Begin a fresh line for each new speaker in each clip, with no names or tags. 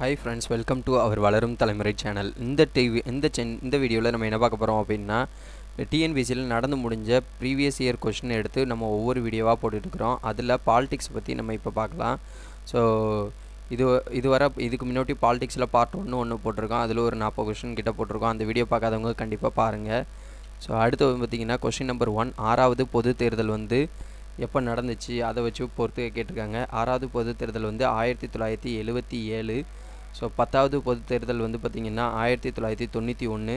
Hi friends, welcome to our வளரும் தலைமுறை channel. இந்த வீடியோவில் நம்ம என்ன பார்க்க போகிறோம் அப்படின்னா, டிஎன்பிசியில் நடந்து முடிஞ்ச ப்ரீவியஸ் இயர் கொஷின் எடுத்து நம்ம ஒவ்வொரு வீடியோவாக போட்டுருக்குறோம். அதில் பாலிடிக்ஸ் பற்றி நம்ம இப்போ பார்க்கலாம். ஸோ இதுக்கு முன்னாடி பாலிடிக்ஸில் பார்ட் ஒன்று போட்டிருக்கோம். அதில் ஒரு 40 கொஷின் கிட்ட போட்டிருக்கோம். அந்த வீடியோ பார்க்காதவங்க கண்டிப்பாக பாருங்கள். ஸோ அடுத்து பார்த்திங்கன்னா கொஷின் நம்பர் 1, 6வது பொது தேர்தல் எப்போ நடந்துச்சு அதை வச்சு பொறுத்து கேட்டிருக்காங்க. 6வது பொது தேர்தல் 1977. ஸோ 10வது பொது தேர்தல் பார்த்திங்கன்னா 1991.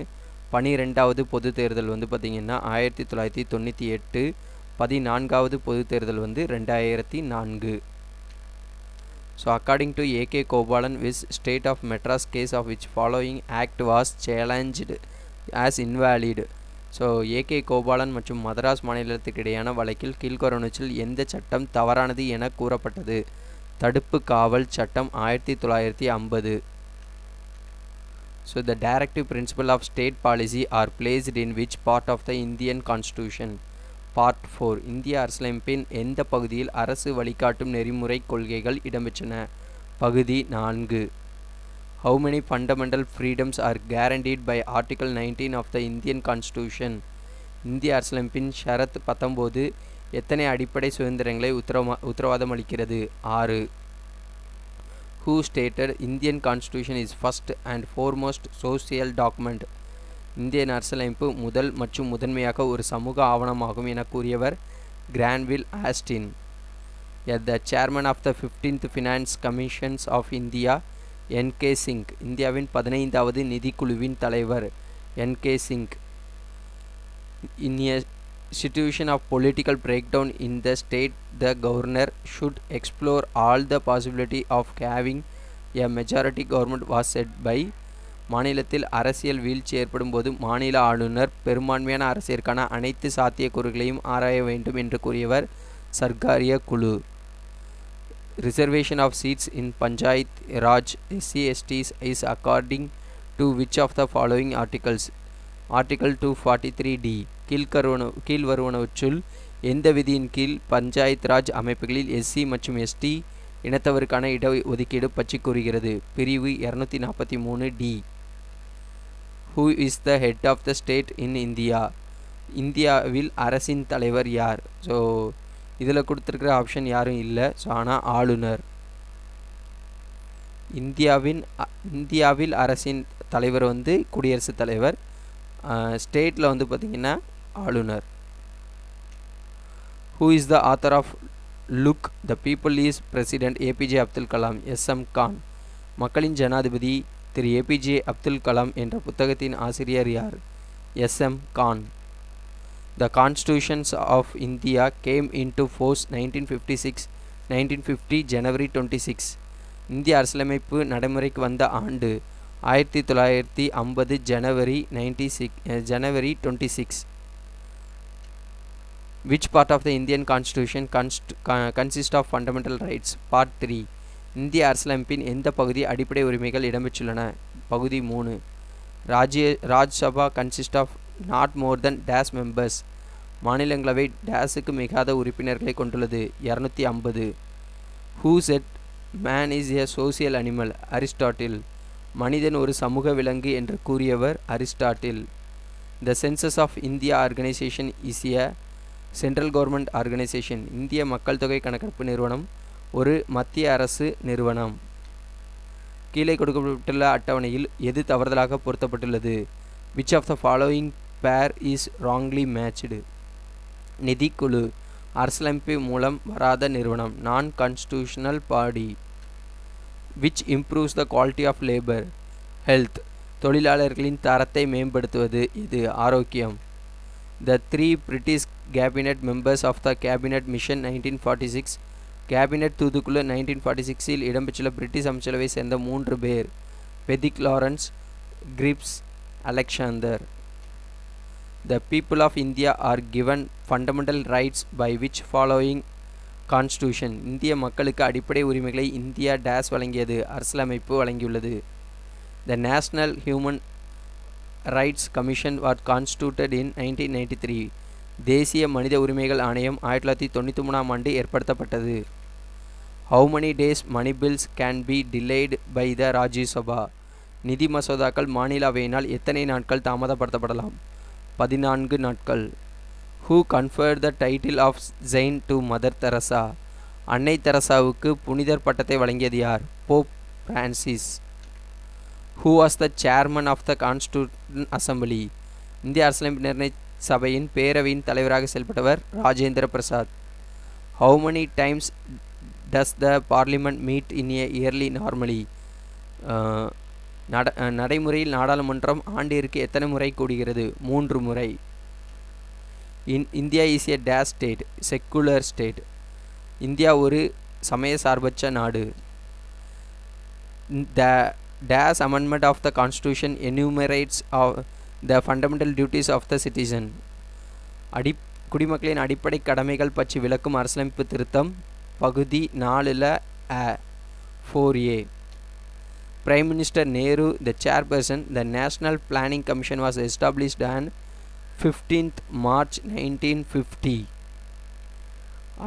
12வது பொது தேர்தல் பார்த்திங்கன்னா 1998. 14வது பொது தேர்தல் 2004. So according to A.K. Gopalan, which state of Madras case of which following act was challenged as invalid? So A.K. Gopalan மற்றும் மதராஸ் மாநிலத்துக்கு இடையான வழக்கில் கீழ்கொண்டவற்றில் எந்த சட்டம் தவறானது என கூறப்பட்டது? தடுப்பு காவல் சட்டம் 1950. So the directive principle of state policy are placed in which part of the Indian Constitution? Part 4. இந்திய அரசியலமைப்பின் எந்த பகுதியில் அரசு வழிகாட்டும் நெறிமுறை கொள்கைகள் இடம்பெற்றன? பகுதி 4. How many fundamental freedoms are guaranteed by Article 19 of the Indian Constitution? இந்திய அரசியலமைப்பின் ஷரத் 19 எத்தனை அடிப்படை சுதந்திரங்களை உத்தரவாதம் அளிக்கிறது? 6. Who stated Indian Constitution is first and foremost social document? Indian அரசியலமைப்பு முதல் மற்றும் முதன்மையாக ஒரு சமூக ஆவணமாகும் என கூறியவர் கிரான்வில் Austin. The chairman of the 15th Finance Commissions of India, N.K. Singh. இந்தியாவின் 15வது நிதிக்குழுவின் தலைவர் N.K. Singh. In a situation of political breakdown in the state, the governor should explore all the possibility of having a majority government was said by. மாநிலத்தில் அரசியல் வீழ்ச்சி ஏற்படும் போது மாநில ஆளுநர் பெரும்பான்மையான அரசியற்கான அனைத்து சாத்தியக்கூறுகளையும் ஆராய வேண்டும் என்று கூறியவர் சர்க்காரிய குழு. Reservation of seats in Panchayat Raj SC/STs is according to which of the following articles? Article 243D. கீழ்வருவனவற்றுள் எந்த விதியின் கீழ் பஞ்சாயத் ராஜ் அமைப்புகளில் SC மற்றும் ST இனத்தவருக்கான இட ஒதுக்கீடு பற்றி கூறுகிறது? பிரிவு 243D. Who is the head of the state in India? இந்தியாவில் அரசின் தலைவர் யார்? ஸோ இதில் கொடுத்துருக்கிற ஆப்ஷன் யாரும் இல்லை. ஸோ ஆனால் ஆளுநர். இந்தியாவில் அரசின் தலைவர் குடியரசுத் தலைவர். ஸ்டேட்டில் பார்த்திங்கன்னா ஆளுநர். Who is the author of Look, the People is President? APJ Abdul Kalam. SM Khan. மக்களின் ஜனாதிபதி திரு APJ அப்துல் கலாம் என்ற புத்தகத்தின் ஆசிரியர் யார்? SM Khan. The constitutions of India came into force 1950 January 26. இந்திய அரசியலமைப்பு நடைமுறைக்கு வந்த ஆண்டு 1950 January 26. Which part of the Indian Constitution consists of fundamental rights? Part 3. இந்திய அரசியலமைப்பின் எந்த பகுதி அடிப்படை உரிமைகள் இடம்பெற்றுள்ளன? பகுதி 3. Rajya Sabha consist of not more than dash members. மாநிலங்களவை டேஸுக்கு மிகாத உறுப்பினர்களை கொண்டுள்ளது? 250. Who said man is a social animal? Aristotle. மனிதன் ஒரு சமூக விலங்கு என்று கூறியவர் Aristotle. The Census of India Organization is a central government organization. இந்திய மக்கள் தொகை கணக்கெடுப்பு நிறுவனம் ஒரு மத்திய அரசு நிறுவனம். கீழே கொடுக்கப்பட்டுள்ள அட்டவணையில் எது தவறுதலாக பொருத்தப்பட்டுள்ளது? Which of the following pair is wrongly matched? நிதிக்குழு அரசியலமைப்பு மூலம் வராத நிறுவனம், நான் constitutional body. Which improves the quality of labor? Health. தொழிலாளர்களின் தரத்தை மேம்படுத்துவது இது? ஆரோக்கியம். The 3 British cabinet members of the cabinet mission 1946. Cabinet தூதுக்குழு 1946 இடம்பெற்றுள்ள பிரிட்டிஷ் அமைச்சரவை சேர்ந்த 3 பேர். Pethick Lawrence, Cripps, Alexander. The people of India are given fundamental rights by which following constitution? இந்திய மக்களுக்கு அடிப்படை உரிமைகளை இந்தியா டேஸ் வழங்கியது? அரசியலமைப்பு வழங்கியுள்ளது. The National Human Rights Commission was constituted in 1993. தேசிய மனித உரிமைகள் ஆணையம் 1993ஆம் ஆண்டு ஏற்படுத்தப்பட்டது. How many days money bills can be delayed by the Rajya Sabha? நிதி மசோதாக்கள் மாநிலவையினால் எத்தனை நாட்கள் தாமதப்படுத்தப்படலாம்? 14 நாட்கள். Who conferred the title of Saint to Mother Teresa? அன்னை தெரசாவுக்கு புனிதர் பட்டத்தை வழங்கியது யார்? Pope Francis. Who was the chairman of the Constituent Assembly? இந்திய அரசியலமைப்பு நிர்ணய சபையின் பேரவையின் தலைவராக செயல்பட்டவர் Rajendra Prasad. How many times does the parliament meet in a yearly normally? நடைமுறையில் நாடாளுமன்றம் ஆண்டிற்கு எத்தனை முறை கூடுகிறது? 3 முறை. India is a dash state, secular state. India ஒரு சமய சார்பற்ற நாடு. The dash amendment of the constitution enumerates the fundamental duties of the citizen. குடிமக்களின் அடிப்படை கடமைகள் பற்றி விளக்கும் அரசியலமைப்பு திருத்தம் பகுதி 4ல் 4A. Prime Minister Nehru, the chairperson, the National Planning Commission was established on 15th March 1950.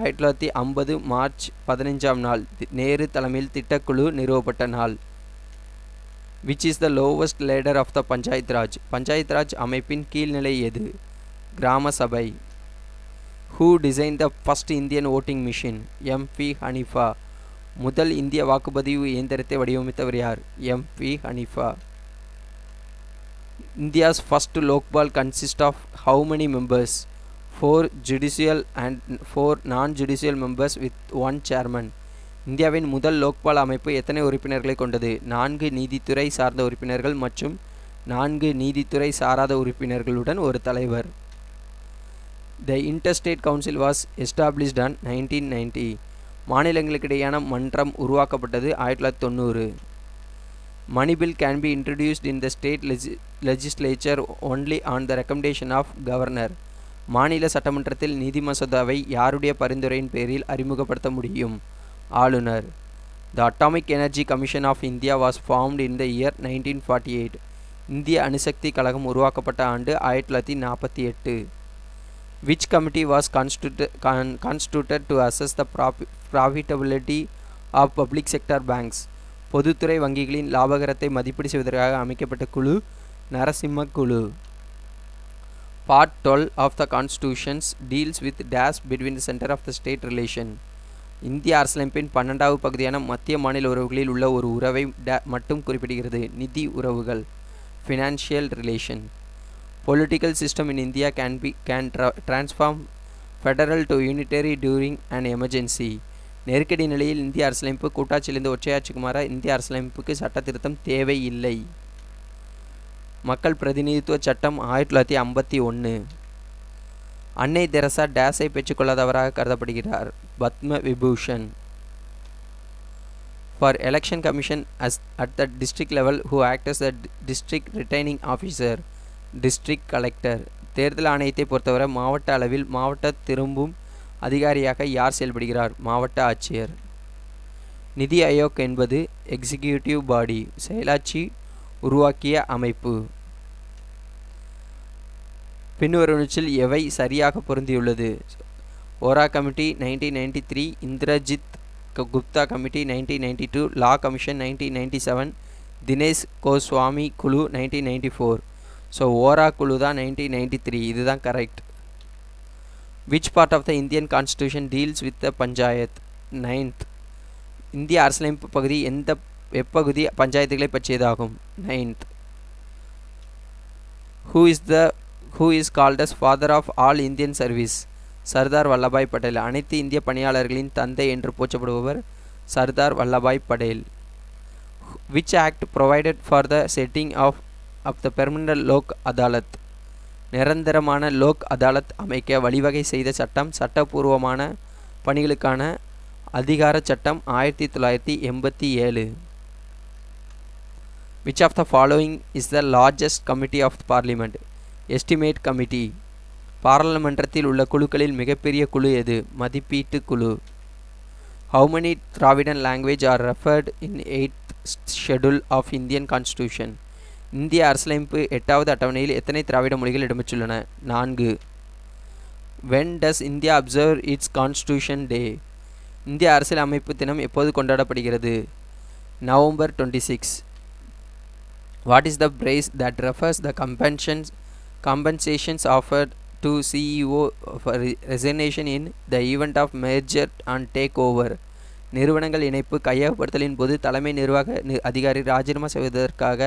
1950 March 15ஆம் நாள் நேரு தலைமையில் திட்டக்குழு நிறுவப்பட்ட நாள். Which is the lowest ladder of the panchayat Raj? Panchayat Raj அமைப்பின் கீழ்நிலை எது? கிராம சபை. Who designed the first Indian voting machine? M.P. Hanifa. முதல் இந்திய வாக்குப்பதிவு இயந்திரத்தை வடிவமைத்தவர் யார்? M.P. Hanifa. India's first Lokpal consists of how many members? 4 judicial and 4 non-judicial members with 1 chairman. இந்தியாவின் முதல் லோக்பால் அமைப்பு எத்தனை உறுப்பினர்களை கொண்டது? 4 நீதித்துறை சார்ந்த உறுப்பினர்கள் மற்றும் 4 நீதித்துறை சாராத உறுப்பினர்களுடன் ஒரு தலைவர். The Interstate Council was established on 1990. மாநிலங்களுக்கிடையான மன்றம் உருவாக்கப்பட்டது 1990. Money bill can be introduced in the state legislature only on the recommendation of governor. மாநில சட்டமன்றத்தில் நிதி மசோதாவை யாருடைய பரிந்துரையின் பேரில் அறிமுகப்படுத்த முடியும்? ஆளுநர். The Atomic Energy Commission of India was formed in the year 1948. இந்திய அணுசக்தி கழகம் உருவாக்கப்பட்ட ஆண்டு 1948. Which committee was constituted to assess the profitability of public sector banks? பொதுத்துறை வங்கிகளின் லாபகரத்தை மதிப்பீடு செய்வதற்காக அமைக்கப்பட்ட குழு நரசிம்ம குழு. Part 12 of the Constitution deals with dash between the center of the state relation. இந்திய அரசியலமைப்பின் 12வது பகுதியான மத்திய மாநில உறவுகளில் உள்ள ஒரு உறவை மட்டும் குறிப்பிடுகிறது. நிதி உறவுகள். Financial relation. Political system in India can transform federal to unitary during an emergency. நெருக்கடி நிலையில் இந்திய அரசியலமைப்பு கூட்டாட்சியிலிருந்து ஒற்றையாட்சிக்கு மாற இந்திய அரசியலமைப்புக்கு சட்ட திருத்தம் தேவை இல்லை. மக்கள் பிரதிநிதித்துவ சட்டம் 1951. அன்னை தெரசா டேஸை பெற்றுக்கொள்ளாதவராக கருதப்படுகிறார். Padma Vibhushan. For election commission at the district level who act as the district returning officer, district collector. தேர்தல் ஆணையத்தை பொறுத்தவரை மாவட்ட அளவில் மாவட்ட திரும்பும் அதிகாரியாக யார் செயல்படுகிறார்? மாவட்ட ஆட்சியர். நிதி ஆயோக் என்பது எக்ஸிக்யூட்டிவ் பாடி, செயலாட்சி உருவாக்கிய அமைப்பு. பின்வருவனவற்றில் எவை சரியாக பொருந்தியுள்ளது? Vohra committee 1993, Indrajit Gupta committee 1992, law commission 1997, Dinesh Goswami குழு 1994. ஸோ ஓரா குழு தான் 1993. இதுதான் correct. Which part of the Indian Constitution deals with the panchayat? 9th. இந்திய அரசியலமைப்பு பகுதி எப்பகுதி பஞ்சாயத்துகளை பற்றியதாகும்? 9th. Who is called as father of all Indian service? Sardar Vallabhbhai Patel. அனைத்து இந்திய பணியாளர்களின் தந்தை என்று போற்றப்படுபவர் Sardar Vallabhbhai Patel. Which act provided for the setting of the permanent Lok Adalat? நிரந்தரமான லோக் அதாலத் அமைக்க வழிவகை செய்த சட்டம் சட்டப்பூர்வமான பணிகளுக்கான அதிகார சட்டம் 1987. Which of the following is the largest committee of parliament? Estimate committee. பாராளுமன்றத்தில் உள்ள குழுக்களில் மிகப்பெரிய குழு எது? மதிப்பீட்டு குழு. How many Dravidian language are referred in 8th schedule of Indian Constitution? இந்திய அரசியலமைப்பு 8வது அட்டவணையில் எத்தனை திராவிட மொழிகள் இடம்பெற்றுள்ளன? 4. When does India observe its Constitution Day? இந்திய அரசியல் அமைப்பு தினம் எப்போது கொண்டாடப்படுகிறது? November 26. What is the price that refers the compensations offered to CEO for resignation in the event of merger and takeover? நிறுவனங்கள் இணைப்பு கையகப்படுத்தலின் போது தலைமை நிர்வாக அதிகாரி ராஜினாமா செய்வதற்காக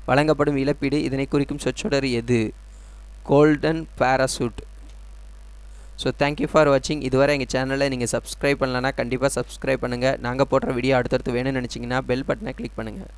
வழங்கப்படும் இழப்பீடு. இதனை குறிக்கும் சொற்றொடர் எது? Golden parachute. So thank you for வாட்சிங். இதுவரை எங்கள் சேனலில் நீங்கள் சப்ஸ்கிரைப் பண்ணலன்னா கண்டிப்பாக சப்ஸ்கிரைப் பண்ணுங்கள். நாங்கள் போடுற வீடியோ அடுத்தடுத்து வேணும்னு நினச்சிங்கன்னா பெல் பட்டனை கிளிக் பண்ணுங்கள்.